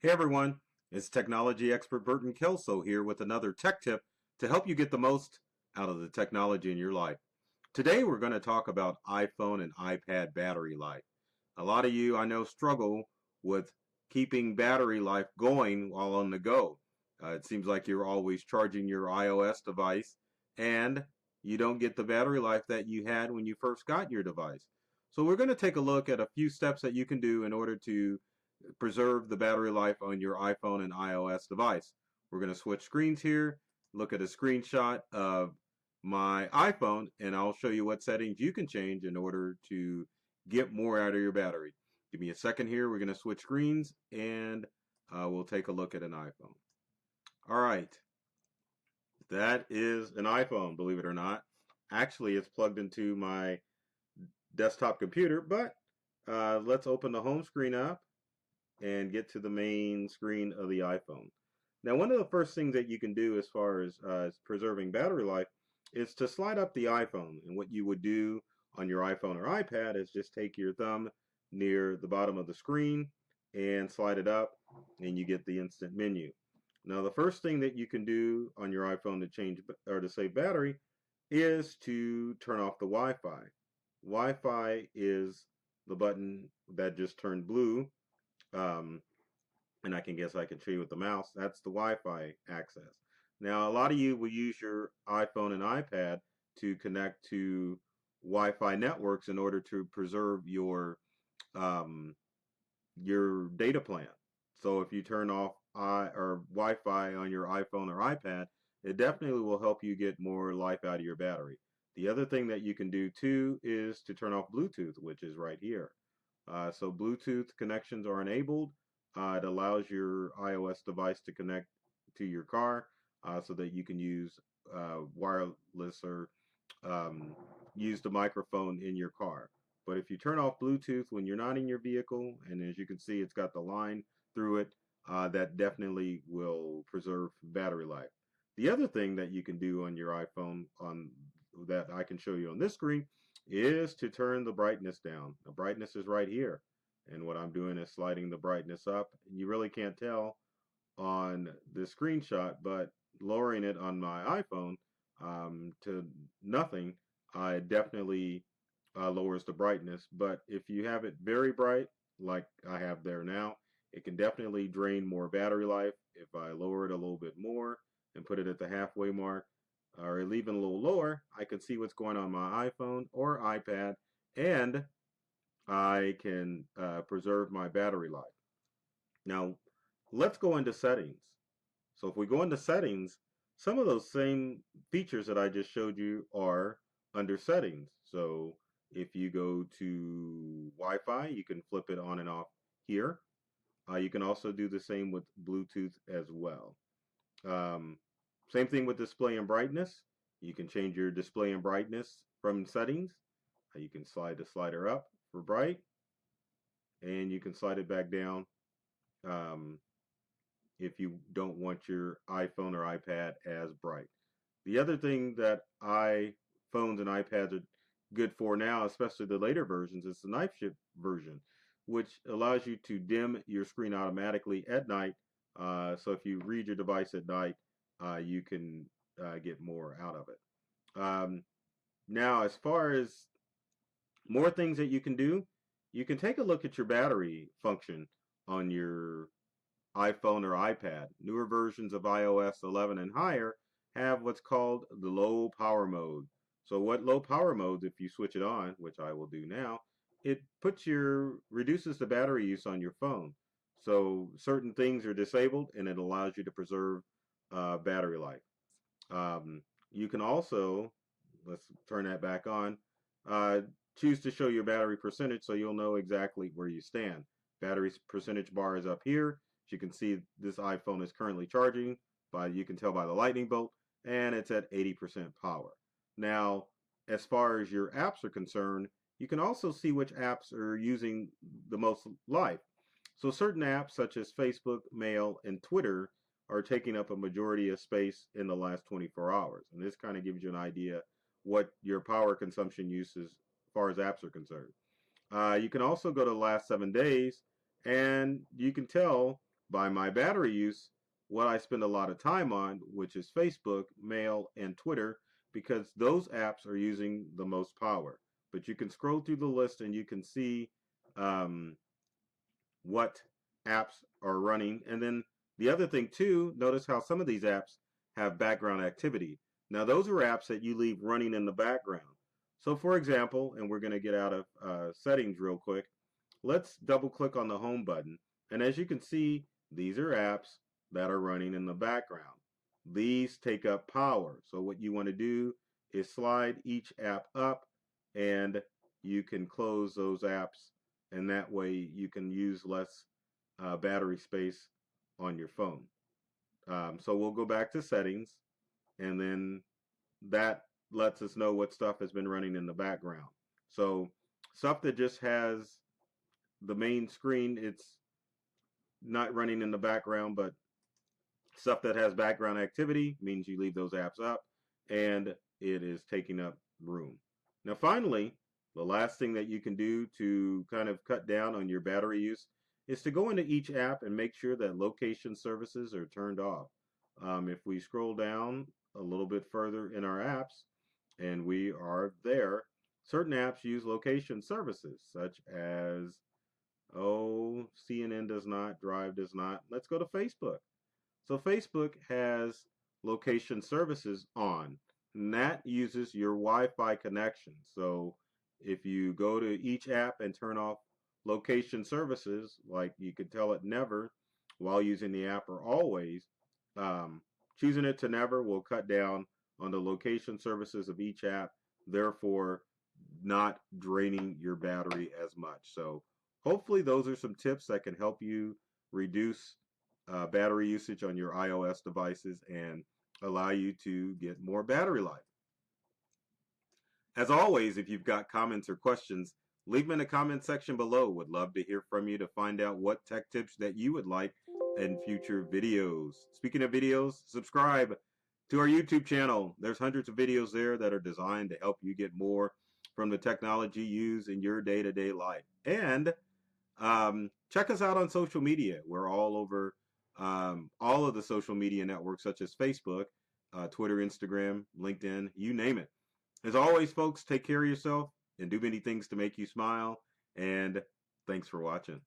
Hey everyone, it's technology expert Burton Kelso here with another tech tip to help you get the most out of the technology in your life. Today we're going to talk about iPhone and iPad battery life. A lot of you I know struggle with keeping battery life going while on the go. It seems like you're always charging your iOS device and you don't get the battery life that you had when you first got your device. So we're going to take a look at a few steps that you can do in order to preserve the battery life on your iPhone and iOS device. We're going to switch screens here, look at a screenshot of my iPhone, and I'll show you what settings you can change in order to get more out of your battery. Give me a second here. We're going to switch screens and we'll take a look at an iPhone. All right. That is an iPhone, believe it or not. Actually, it's plugged into my desktop computer, but let's open the home screen up and get to the main screen of the iPhone. Now, one of the first things that you can do as far as preserving battery life is to slide up the iPhone. And what you would do on your iPhone or iPad is just take your thumb near the bottom of the screen and slide it up, and you get the instant menu. Now, the first thing that you can do on your iPhone to change or to save battery is to turn off the Wi-Fi. Wi-Fi is the button that just turned blue, and I can show you with the mouse. That's the Wi-Fi access. Now, a lot of you will use your iPhone and iPad to connect to Wi-Fi networks in order to preserve your data plan. So if you turn off Wi-Fi on your iPhone or iPad, it definitely will help you get more life out of your battery. The other thing that you can do too is to turn off Bluetooth, which is right here. So Bluetooth connections are enabled. It allows your iOS device to connect to your car so that you can use wireless or use the microphone in your car. But if you turn off Bluetooth when you're not in your vehicle, and as you can see, it's got the line through it, that definitely will preserve battery life. The other thing that you can do on your iPhone that I can show you on this screen is to turn the brightness down. The brightness is right here. And what I'm doing is sliding the brightness up. You really can't tell on the screenshot, but lowering it on my iPhone to nothing, it definitely lowers the brightness. But if you have it very bright, like I have there now, it can definitely drain more battery life. If I lower it a little bit more and put it at the halfway mark, or leave it a little lower, I can see what's going on my iPhone or iPad, and I can preserve my battery life. Now, let's go into settings. So if we go into settings, some of those same features that I just showed you are under settings. So if you go to Wi-Fi, you can flip it on and off here. You can also do the same with Bluetooth as well. Same thing with display and brightness. You can change your display and brightness from settings. You can slide the slider up for bright, and you can slide it back down um, if you don't want your iPhone or iPad as bright. The other thing that iPhones and iPads are good for now, especially the later versions, is the night shift version, which allows you to dim your screen automatically at night. So if you read your device at night, you can get more out of it. Now, as far as more things that you can do, you can take a look at your battery function on your iPhone or iPad. Newer versions of iOS 11 and higher have what's called the low power mode. So what low power mode, if you switch it on, which I will do now, it reduces the battery use on your phone. So certain things are disabled, and it allows you to preserve battery life. You can also, let's turn that back on, uh, choose to show your battery percentage so you'll know exactly where you stand. Battery percentage bar is up here. As you can see, this iPhone is currently charging, you can tell by the lightning bolt, and it's at 80% power. Now, as far as your apps are concerned, you can also see which apps are using the most life. So certain apps such as Facebook, Mail, and Twitter are taking up a majority of space in the last 24 hours. And this kind of gives you an idea what your power consumption use is as far as apps are concerned. You can also go to the last 7 days, and you can tell by my battery use what I spend a lot of time on, which is Facebook, Mail, and Twitter, because those apps are using the most power. But you can scroll through the list and you can see um, what apps are running. And then the other thing too, notice how some of these apps have background activity. Now those are apps that you leave running in the background. So for example, and we're going to get out of settings real quick, let's double click on the home button. And as you can see, these are apps that are running in the background. These take up power. So what you want to do is slide each app up and you can close those apps, and that way you can use less battery space on your phone. So we'll go back to settings, and then that lets us know what stuff has been running in the background. So stuff that just has the main screen, it's not running in the background, but stuff that has background activity means you leave those apps up and it is taking up room. Now finally, the last thing that you can do to kind of cut down on your battery use is to go into each app and make sure that location services are turned off. If we scroll down a little bit further in our apps and we are there, certain apps use location services such as, oh, CNN does not, Drive does not. Let's go to Facebook. So Facebook has location services on, and that uses your Wi-Fi connection. So if you go to each app and turn off location services, like you could tell it never while using the app or always, choosing it to never will cut down on the location services of each app, therefore not draining your battery as much. So hopefully those are some tips that can help you reduce battery usage on your iOS devices and allow you to get more battery life. As always, if you've got comments or questions, leave them in the comment section below. Would love to hear from you to find out what tech tips that you would like in future videos. Speaking of videos, subscribe to our YouTube channel. There's hundreds of videos there that are designed to help you get more from the technology used in your day-to-day life. And check us out on social media. We're all over all of the social media networks such as Facebook, Twitter, Instagram, LinkedIn, you name it. As always, folks, take care of yourself and do many things to make you smile. And thanks for watching.